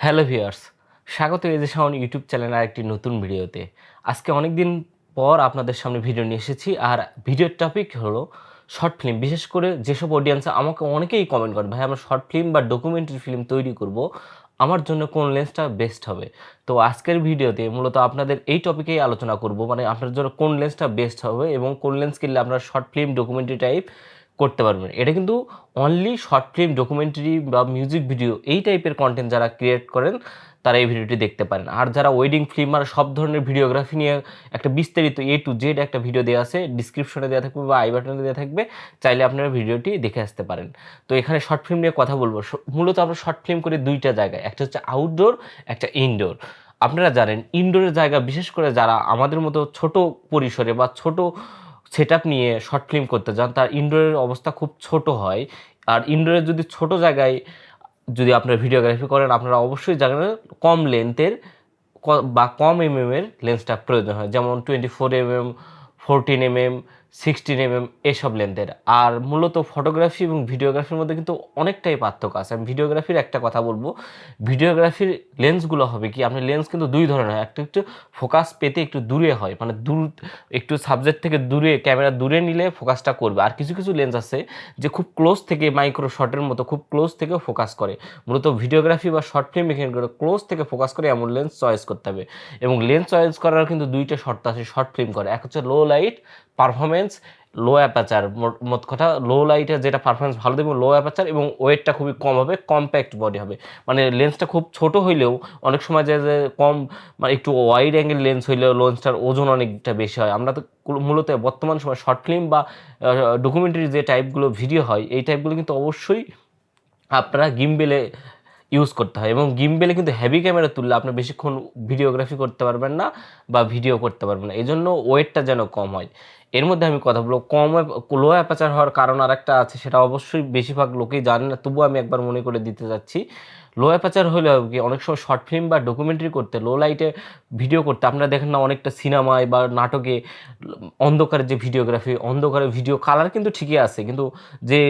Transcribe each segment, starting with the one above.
Hello viewers, স্বাগত এজেশন YouTube চ্যানেলের একটি নতুন ভিডিওতে। আজকে অনেক দিন পর আপনাদের সামনে ভিডিও নিয়ে এসেছি। আর ভিডিওর টপিক হলো শর্ট ফিল্ম। বিশেষ করে যেসব অডিয়েন্স আমাকে অনেকেই কমেন্ট করে, ভাই আমরা শর্ট ফিল্ম বা ডকুমেন্টারি ফিল্ম তৈরি করব, আমার জন্য কোন লেন্সটা বেস্ট হবে। তো আজকের ভিডিওতে মূলত আপনাদের এই টপিকেই আলোচনা করব, মানে আপনার জন্য কোন লেন্সটা বেস্ট হবে এবং কোন লেন্স কিনলে আপনারা শর্ট ফিল্ম ডকুমেন্টারি টাইপ করতে পারবেন। এটা কিন্তু অনলি শর্ট ফিল্ম ডকুমেন্টারি বা মিউজিক ভিডিও এই টাইপের কন্টেন্ট যারা ক্রিয়েট করেন তারা এই ভিডিওটি দেখতে পারেন। আর যারা ওয়েডিং ফিল্ম আর সব ধরনের ভিডিওগ্রাফি নিয়ে একটা বিস্তারিত A to Z একটা ভিডিও দেওয়া আছে, ডিসক্রিপশনে দেওয়া থাকবে বা আই বাটনে দেওয়া থাকবে, চাইলে আপনারা ভিডিওটি দেখে আসতে পারেন। তো এখানে শর্ট ফিল্ম নিয়ে কথা বলবো। মূলত আমরা শর্ট ফিল্ম করি দুইটা জায়গায়, একটা হচ্ছে আউটডোর, একটা ইনডোর। আপনারা জানেন ইনডোরের জায়গা, বিশেষ করে যারা আমাদের মতো ছোট পরিসরে বা ছোট সেটআপ নিয়ে শর্ট ফিল্ম করতে যান, তার ইনডোরের অবস্থা খুব ছোট হয়। আর ইনডোরের যদি ছোট জায়গায় যদি আপনারা ভিডিওগ্রাফি করেন, আপনারা অবশ্যই জানেন কম লেন্থের বা কম এর লেন্সটা প্রয়োজন হয়, যেমন 24 mm, 14 mm, 16 mm এসব লেন্থের। আর মূলত ফটোগ্রাফি এবং ভিডিওগ্রাফির মধ্যে কিন্তু অনেকটাই পার্থক্য আছে। আমি ভিডিওগ্রাফির একটা কথা বলবো, ভিডিওগ্রাফির লেন্সগুলো হবে কি, আপনার লেন্স কিন্তু দুই ধরনের হয়। একটা একটু ফোকাস পেতে একটু দূরে হয়, মানে দূর একটু সাবজেক্ট থেকে দূরে, ক্যামেরা দূরে নিলে ফোকাসটা করবে। আর কিছু কিছু লেন্স আছে যে খুব ক্লোজ থেকে, মাইক্রো শটের মতো খুব ক্লোজ থেকে ফোকাস করে। মূলত ভিডিওগ্রাফি বা শর্ট ফিল্ম এখানে ক্লোজ থেকে ফোকাস করে এমন লেন্স চয়েস করতে হবে। এবং লেন্স চয়েস করার কিন্তু দুইটা শর্ত আছে শর্ট ফিল্ম করে। এক হচ্ছে লো লাইট পারফরমেন্স, লো অ্যাপাচার। মোট কথা লো লাইটে যেটা পারফরমেন্স ভালো দেবে, লো অ্যাপাচার, এবং ওয়েটটা খুবই কম হবে, কম্প্যাক্ট বডি হবে। মানে লেন্সটা খুব ছোট হইলেও অনেক সময় যে যে কম, মানে একটু ওয়াইড অ্যাঙ্গেল লেন্স হইলেও লেন্সটার ওজন অনেকটা বেশি হয়। আমরা তো মূলত বর্তমান সময় শর্ট ফিল্ম বা ডকুমেন্টারি যে টাইপগুলো ভিডিও হয়, এই টাইপগুলো কিন্তু অবশ্যই আপনারা গিম্বেলে ইউজ করতে হয়। এবং গিম্বেলে কিন্তু হেভি ক্যামেরা তুললে আপনি বেশিক্ষণ ভিডিওগ্রাফি করতে পারবেন না বা ভিডিও করতে পারবেন না। এই জন্য ওয়েটটা যেন কম হয়। এর মধ্যে আমি কথা বলবো লো অ্যাপাচার হওয়ার কারণ আর একটা আছে, সেটা অবশ্যই বেশিরভাগ লোকেই জানে না, তবুও আমি একবার মনে করে দিতে যাচ্ছি। লো অ্যাপাচার হলে হবে কি, অনেক সময় শর্ট ফিল্ম বা ডকুমেন্টারি করতে, লো লাইটে ভিডিও করতে, আপনারা দেখেন না অনেকটা সিনেমায় বা নাটকে অন্ধকারে যে ভিডিওগ্রাফি, অন্ধকারে ভিডিও কালার কিন্তু ঠিকই আছে, কিন্তু যে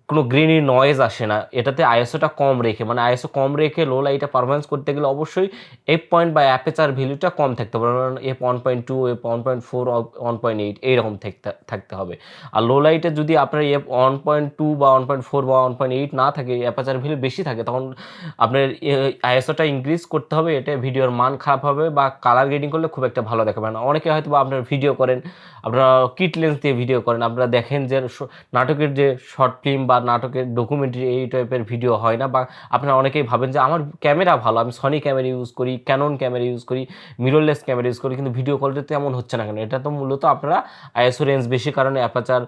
কোনো গ্রেনি নয়েজ আসে না। এটাতে আইএসওটা কম রেখে, মানে আইএসও কম রেখে লো লাইটে পারফরমেন্স করতে গেলে অবশ্যই এফ পয়েন্ট বা অ্যাপেচার ভ্যালুটা কম থাকতে হবে, F1.2, F1.4, 1.8 এইরকম থাকতে হবে। আর লো লাইটে যদি আপনার F1.2 বা 1.4 বা 1.8 না থাকে, অ্যাপাচার ভ্যালু বেশি থাকে, তখন আপনার আইএসওটা ইনক্রিজ করতে হবে। এটা ভিডিওর মান খারাপ হবে বা কালার গ্রেডিং করলে খুব একটা ভালো দেখাবে না। অনেকে হয়তো বা আপনার ভিডিও করেন, আপনারা কিট লেন্স দিয়ে ভিডিও করেন, আপনারা দেখেন যে নাটকের যে শর্ট ফিল্ম বা নাটকের ডকুমেন্টারি এই টাইপের ভিডিও হয় না। বা আপনারা অনেকেই ভাবেন যে আমার ক্যামেরা ভালো, আমি সনি ক্যামেরা ইউজ করি, ক্যানন ক্যামেরা ইউজ করি, মিররলেস ক্যামেরা ইউজ করি, কিন্তু ভিডিও কোয়ালিটি তেমন হচ্ছে না কেন? এটা তো মূলত আপনারা আইএসও রেঞ্জ বেশি কারণে, অ্যাপাচার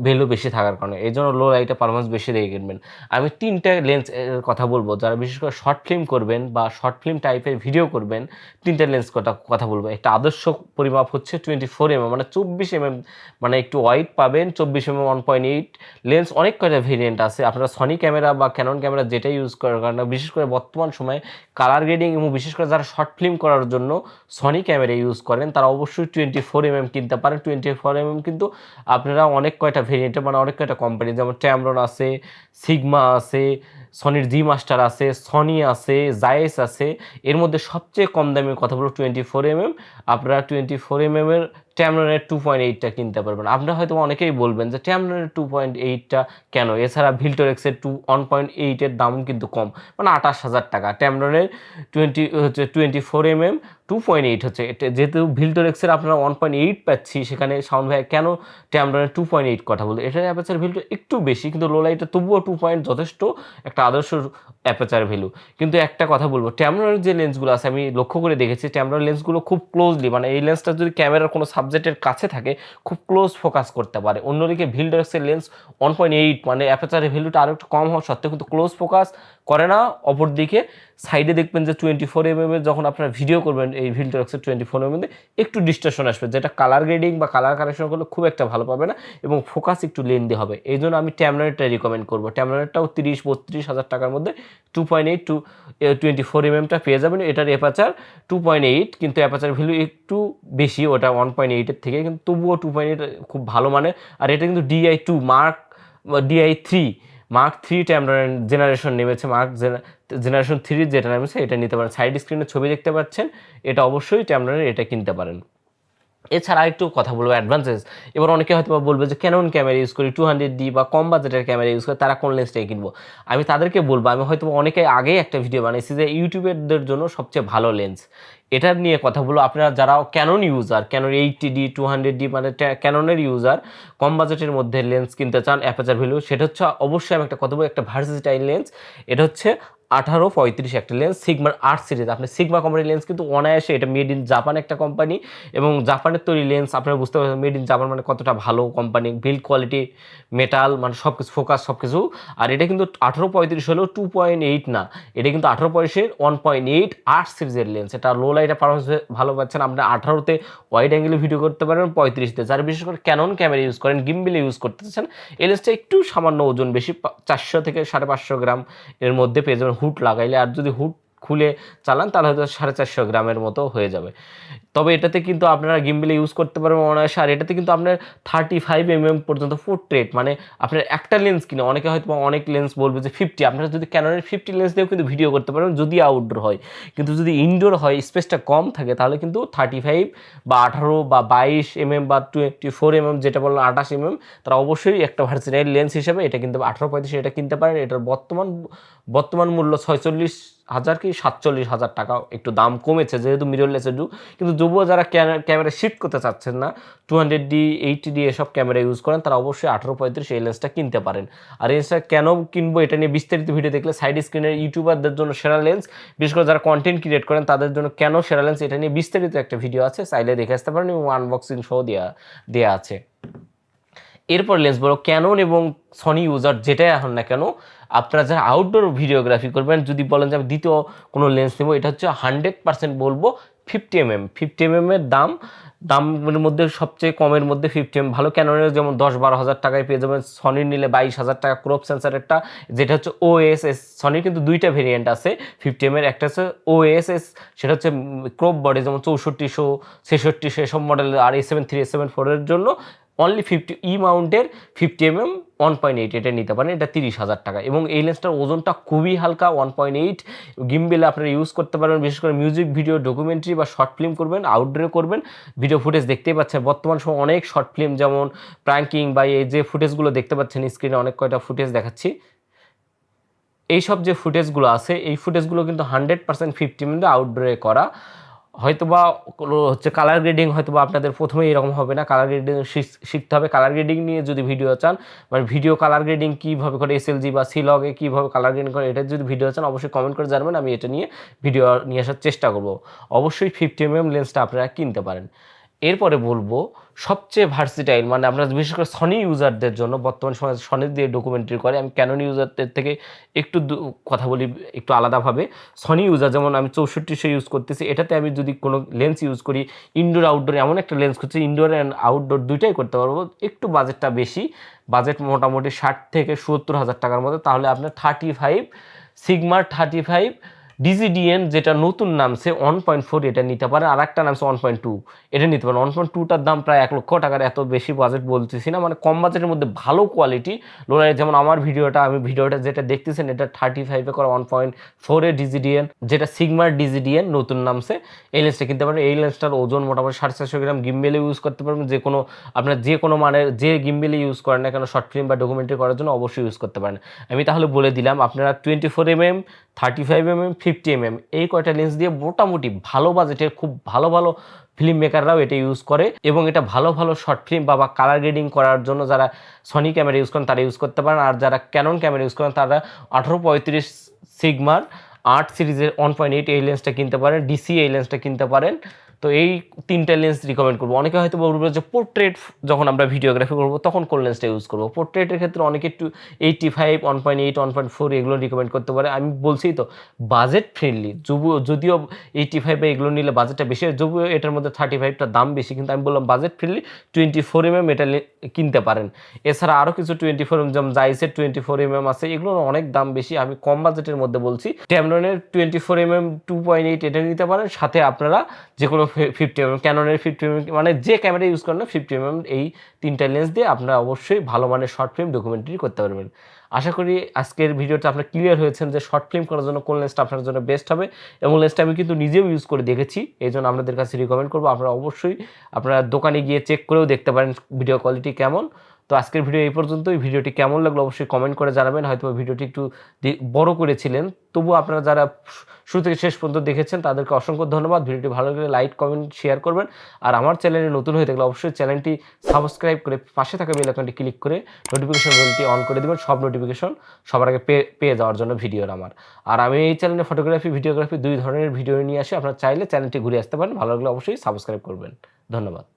ভ্যালু বেশি থাকার কারণে, এই জন্য লো লাইটে পারফরমেন্স বেশি দিয়ে কিনবেন। আমি তিনটা লেন্স এর কথা বলবো, যারা বিশেষ করে শর্ট ফিল্ম করবেন বা শর্ট ফিল্ম টাইপের ভিডিও করবেন, তিনটা লেন্স কথা বলবো। একটা আদর্শ পরিমাপ হচ্ছে 24 mm, মানে 24 mm, মানে একটু ওয়াইড পাবেন। 24 mm 1.8 লেন্স অনেক কয়টা ভেরিয়েন্ট আছে। আপনারা সনি ক্যামেরা বা ক্যানন ক্যামেরা যেটা ইউজ করার কারণে, বিশেষ করে বর্তমান সময়ে কালার গ্রেডিং এবং বিশেষ করে যারা শর্ট ফিল্ম করার জন্য সনি ক্যামেরা ইউজ করেন, তারা অবশ্যই 24 mm কিনতে পারেন। 24 mm কিন্তু আপনারা অনেক কয়টা ভেরিয়েন্টে, মানে অনেক কয়টা কোম্পানি, যেমন ট্যামরন আছে, সিগমা আছে, সনির জি মাস্টার আছে, সনি আছে, জায়েস আছে। এর মধ্যে সবচেয়ে কম দামে কথা বলবো 24 mm। আপনারা 24 mm এর ট্যামরনের 2.8টা কিনতে পারবেন। আপনারা হয়তো অনেকেই বলবেন যে ট্যামরনের 2.8টা কেন? এছাড়া ভিল্টোরেক্সের 1.8 এর দাম কিন্তু কম, মানে 28,000 টাকা। ট্যামরনের 24 mm 2.8 হচ্ছে। যেহেতু ভিল্টোরেক্সের আপনারা 1.8 পাচ্ছি, সেখানে সাউন্ড ভাই কেন ট্যামরনের 2.8 কথা বলতে? এটার অ্যাপাচার ভ্যালু একটু বেশি, কিন্তু লো লাইটে তবুও 2 পয়েন্ট যথেষ্ট একটা আদর্শ অ্যাপাচার ভ্যালু। কিন্তু একটা কথা বলবো, ট্যামরনের যে লেন্সগুলো আছে, আমি লক্ষ্য করে দেখেছি ট্যামরনের লেন্সগুলো খুব ক্লোজলি, মানে এই লেন্সটা যদি ক্যামেরার কোনো সাবজেক্টের কাছে থাকে, খুব ক্লোজ ফোকাস করতে পারে। অন্যদিকে ভিল্টোরেক্সের লেন্স 1.8, মানে অ্যাপাচারের ভ্যালুটা আরও একটু কম হওয়া সত্ত্বেও কিন্তু ক্লোজ ফোকাস করে না। অপরদিকে সাইডে দেখবেন যে 24 mm এর যখন আপনারা ভিডিও করবেন, এই ভিল্টোরেক্সের 24 mm একটু ডিস্টরশন আসবে, যেটা কালার গ্রেডিং বা কালার কারেকশন করলে খুব একটা ভালো পাবে না, এবং ফোকাস একটু লেন্দি হবে। এই জন্য আমি ট্যামরনেরটা রিকমেন্ড করবো। ট্যামরনেরটাও 30-32 হাজার টাকার মধ্যে 2.8 টু 24 mmটা পেয়ে যাবেন। এটার অ্যাপাচার 2.8, কিন্তু অ্যাপাচার ভ্যালু একটু বেশি ওটা 1.8-এর থেকে, কিন্তু তবুও 2.8 খুব ভালো মানের। আর এটা কিন্তু DI2 মার্ক, DI3 মার্ক 3 ট্যামরান জেনারেশন নেমেছে, জেনারেশন 3 যেটা নেমেছে এটা নিতে পারেন। সাইড স্ক্রিনে ছবি দেখতে পাচ্ছেন, এটা অবশ্যই ট্যামরানের, এটা কিনতে পারেন। এছাড়া আরেকটু কথা বলবো অ্যাডভান্সেস। এবার অনেকে হয়তো বলবে যে ক্যানন ক্যামেরা ইউজ করি, 200D বা কম বাজেটের ক্যামেরা ইউজ করি, তারা কোন লেন্সটাই কিনবো? আমি তাদেরকে বলবো, আমি হয়তো অনেকে আগেই একটা ভিডিও বানিয়েছি যে ইউটিউবেরদের জন্য সবচেয়ে ভালো লেন্স, এটা নিয়ে কথা বলবো। আপনারা যারা Canon user, Canon 80D 200D মানে ক্যাননের ইউজার, কম বাজেটের মধ্যে লেন্স কিনতে চান অ্যাপারচার ভ্যালু, সেটা হচ্ছে অবশ্যই আমি একটা কথা বলবো, একটা ভার্সেটাইল লেন্স। এটা হচ্ছে 1835 একটা লেন্স, সিগমার 8 সিরিজ। আপনি সিগমা কোম্পানির লেন্স কিন্তু অনায়াসে, এটা মেড ইন জাপান একটা কোম্পানি, এবং জাপানের তৈরি লেন্স আপনারা বুঝতে পারছেন মেড ইন জাপান মানে কতটা ভালো কোম্পানি, বিল্ড কোয়ালিটি, মেটাল, মানে সব কিছু, ফোকাস সব কিছু। আর এটা কিন্তু 1835 হলেও 2.8 না, এটা কিন্তু 1835 1.8 8 সিরিজের লেন্স। এটা লো লাইটে পারফরমেন্স ভালো পাচ্ছেন, আপনি 18তে ওয়াইড অ্যাঙ্গেলে ভিডিও করতে পারবেন, 35তে। যারা বিশেষ করে ক্যানন ক্যামেরা ইউজ করেন, গিম্বেলে ইউজ করতে চাচ্ছেন, এই লেন্সটা একটু সামান্য ওজন বেশি, 400 থেকে 550 গ্রাম এর মধ্যে পেয়ে যাবেন হুড লাগাইলে। আর যদি হুড খুলে চালান তাহলে হয়তো 450 গ্রামের মতো হয়ে যাবে। তবে এটাতে কিন্তু আপনারা গিম্বেলে ইউজ করতে পারবেন অনায়াসে। আর এটাতে কিন্তু আপনার 35mm পর্যন্ত পোর্ট্রেট, মানে আপনার একটা লেন্স কিনে, অনেকে হয়তো অনেক লেন্স বলবে যে 50, আপনারা যদি ক্যাননের 50 লেন্স দিয়েও কিন্তু ভিডিও করতে পারবেন যদি আউটডোর হয়। কিন্তু যদি ইনডোর হয়, স্পেসটা কম থাকে, তাহলে কিন্তু 35 বা 18 বা 22mm বা 24mm যেটা বললাম 28mm, তারা অবশ্যই একটা ভার্সেটাইল লেন্স হিসেবে এটা কিন্তু 1835 এটা কিনতে পারেন। এটার বর্তমান মূল্য 46,000 কি 47,000 টাকা, একটু দাম কমেছে যেহেতু মিররলেসের যুগ। কিন্তু তবুও যারা ক্যামেরা শিফট করতে চাচ্ছেন না, 200D 80D এসব ক্যামেরা ইউজ করেন, তারা অবশ্যই 1835 এই লেন্সটা কিনতে পারেন। আর এই লেন্সটা কেন কিনবো এটা নিয়ে বিস্তারিত ভিডিও দেখলে, সাইড স্ক্রিনের ইউটিউবারদের জন্য সেরা লেন্স, বিশেষ করে যারা কন্টেন্ট ক্রিয়েট করেন তাদের জন্য কেন সেরা লেন্স, এটা নিয়ে বিস্তারিত একটা ভিডিও আছে, চাইলে দেখে আসতে পারেন, এবং আনবক্সিং সহ দেওয়া আছে। এরপর লেন্স বলো ক্যানন এবং সনি ইউজার যেটাই এখন না কেন, আপনারা যারা আউটডোর ভিডিওগ্রাফি করবেন, যদি বলেন যে আমি দ্বিতীয় কোনো লেন্স নেবো, এটা হচ্ছে 100% বলবো 50mm। 50mm এর দামের মধ্যে সবচেয়ে কমের মধ্যে 50mm ভালো। ক্যাননের যেমন 10-12 হাজার টাকায় পেয়ে যাবেন, সনির নিলে 22,000 টাকা। ক্রপ সেন্সারেরটা যেটা হচ্ছে OSS, সনির কিন্তু দুইটা ভেরিয়েন্ট আছে 50mm এর, একটা হচ্ছে OSS, সেটা হচ্ছে ক্রপ বডি, যেমন 6400 6600 এসব মডেল। আর A7 III A7 IV এর জন্য অনলি 50 মাউন্টের 50mm 1.8 এটা নিতে পারেন, এটা 30,000 টাকা। এবং এই লেন্সটার ওজনটা খুবই হালকা, 1.8। গিম্বেলে আপনারা ইউজ করতে পারবেন, বিশেষ করে মিউজিক ভিডিও, ডকুমেন্টারি বা শর্ট ফিল্ম করবেন, আউটডোরে করবেন, ভিডিও ফুটেজ দেখতেই পাচ্ছেন বর্তমান সময় অনেক শর্ট ফিল্ম, যেমন প্র্যাঙ্কিং বা এই যে ফুটেজগুলো দেখতে পাচ্ছেন স্ক্রিনে, অনেক কয়টা ফুটেজ দেখাচ্ছি, এইসব যে ফুটেজগুলো আছে, এই ফুটেজগুলো কিন্তু 100% 50mm আউটডোরে করা। হয়তোবা হচ্ছে কালার গ্রেডিং, হয়তোবা আপনাদের প্রথমেই এরকম হবে না, কালার গ্রেডিং শিখতে হবে। কালার গ্রেডিং নিয়ে যদি ভিডিও চান, মানে ভিডিও কালার গ্রেডিং কীভাবে করে, SLG বা সিলগে কীভাবে কালার গ্রেডিং করে, এটা যদি ভিডিও চান অবশ্যই কমেন্ট করে জানাবেন, আমি এটা নিয়ে ভিডিও নিয়ে আসার চেষ্টা করব। অবশ্যই 50mm লেন্সটা আপনারা কিনতে পারেন। এরপরে বলবো সবচেয়ে ভার্সিটাইল, মানে আপনারা বিশেষ করে সনি ইউজারদের জন্য, বর্তমান সময় সনি দিয়ে ডকুমেন্টারি করে, আমি ক্যানন ইউজারদের থেকে একটু কথা বলি একটু আলাদাভাবে। সনি ইউজার, যেমন আমি 6400 ইউজ করতেছি, এটাতে আমি যদি কোনো লেন্স ইউজ করি, ইনডোর আউটডোর এমন একটা লেন্স করছি, ইনডোর অ্যান্ড আউটডোর দুইটাই করতে পারবো। একটু বাজেটটা বেশি, বাজেট মোটামুটি 60 থেকে 70,000 টাকার মধ্যে, তাহলে আপনার 35 সিগমার 35 ডিজিডিএন যেটা নতুন নামছে 1.4 এটা নিতে পারেন। আর একটা নামছে 1.2 এটা নিতে পারেন। 1.2টার দাম প্রায় 1 লক্ষ টাকার, এত বেশি বাজেট বলতেছি না, মানে কম বাজেটের মধ্যে ভালো কোয়ালিটি লোনার। যেমন আমার ভিডিওটা যেটা দেখতেছেন, এটা 35 করা 1.4 এর ডিজিডিএন, যেটা সিগমার ডিজিডিএন নতুন নামছে, এই লেন্সটা কিনতে পারেন। এই লেন্সটার ওজন মোটামুটি 450 গ্রাম। গিম্বেলে ইউজ করতে পারবেন, আপনার যে কোনো মানের যে গিম্বেলে ইউজ করেন না কেন, শর্ট ফিল্ম বা ডকুমেন্টারি করার জন্য অবশ্যই ইউজ করতে পারেন। আমি তাহলে বলে দিলাম, আপনারা 24mm 35mm 50mm এই কয়টা লেন্স দিয়ে মোটামুটি ভালো বাজেটের খুব ভালো ভালো ফিল্ম মেকাররাও এটা ইউজ করে, এবং এটা ভালো ভালো শর্ট ফিল্ম বা কালার গ্রেডিং করার জন্য যারা সনি ক্যামেরা ইউজ করেন তারা ইউজ করতে পারেন। আর যারা ক্যানন ক্যামেরা ইউজ করেন তারা 1835 সিগমার 8 সিরিজের 1.8 এই লেন্সটা কিনতে পারেন, DC এই লেন্সটা কিনতে পারেন। তো এই তিনটা লেন্স রিকমেন্ড করবো। অনেকে হয়তো বলবো যে পোর্ট্রেট যখন আমরা ভিডিওগ্রাফি করবো তখন কোন লেন্সটা ইউজ করবো। পোর্ট্রেটের ক্ষেত্রে অনেকে একটু 85 1.8 1.4 এগুলো রিকমেন্ড করতে পারে। আমি বলছি তো বাজেট ফ্রেন্ডলি, যদিও 85 বা এগুলো নিলে বাজেটটা বেশি, যদিও এটার মধ্যে 35টার দাম বেশি, কিন্তু আমি বললাম বাজেট ফ্রেন্ডলি 24mm এটা কিনতে পারেন। এছাড়া আরও কিছু 24mm যেমন জাইসের 24mm আছে, এগুলোর অনেক দাম বেশি। আমি কম বাজেটের মধ্যে বলছি, ট্যামরনের 24mm 2.8 এটা নিতে পারেন। সাথে আপনারা যে কোনো 50mm, ক্যাননের 50mm, মানে যে ক্যামেরা ইউজ করেন না 50mm, এই তিনটা লেন্স দিয়ে আপনারা অবশ্যই ভালো মানের শর্ট ফিল্ম ডকুমেন্টারি করতে পারবেন। আশা করি আজকের ভিডিওটা আপনার ক্লিয়ার হয়েছেন যে শর্ট ফিল্ম করার জন্য কোন লেন্সটা আপনার জন্য বেস্ট হবে, এবং লেন্সটা আমি কিন্তু নিজেও ইউজ করে দেখেছি। এইজন্য আপনাদের কাছে রিকমেন্ড করব আপনারা অবশ্যই আপনারা দোকানে গিয়ে চেক করেও দেখতে পারেন ভিডিও কোয়ালিটি কেমন। তো আজকের ভিডিও এই পর্যন্তই। ভিডিওটি কেমন লাগলো অবশ্যই কমেন্ট করে জানাবেন। হয়তো ভিডিওটি একটু বড় করেছিলেন, তবুও আপনারা যারা শুরু থেকে শেষ পর্যন্ত দেখেছেন তাদেরকে অসংখ্য ধন্যবাদ। ভিডিওটি ভালো লাগলে লাইক, কমেন্ট, শেয়ার করবেন। আর আমার চ্যানেলে নতুন হয়ে থাকলে অবশ্যই চ্যানেলটি সাবস্ক্রাইব করে পাশে থাকা বেল আইকনটি ক্লিক করে নোটিফিকেশন বেলটি অন করে দিবেন, সব নোটিফিকেশন সবার আগে পেয়ে যাওয়ার জন্য ভিডিওর আমার। আর আমি এই চ্যানেলে ফটোগ্রাফি, ভিডিওগ্রাফি 2 ধরনের ভিডিও নিয়ে আসি। আপনারা চাইলে চ্যানেলটি ঘুরে আসতে পারেন। ভালো লাগলে অবশ্যই সাবস্ক্রাইব করবেন। ধন্যবাদ।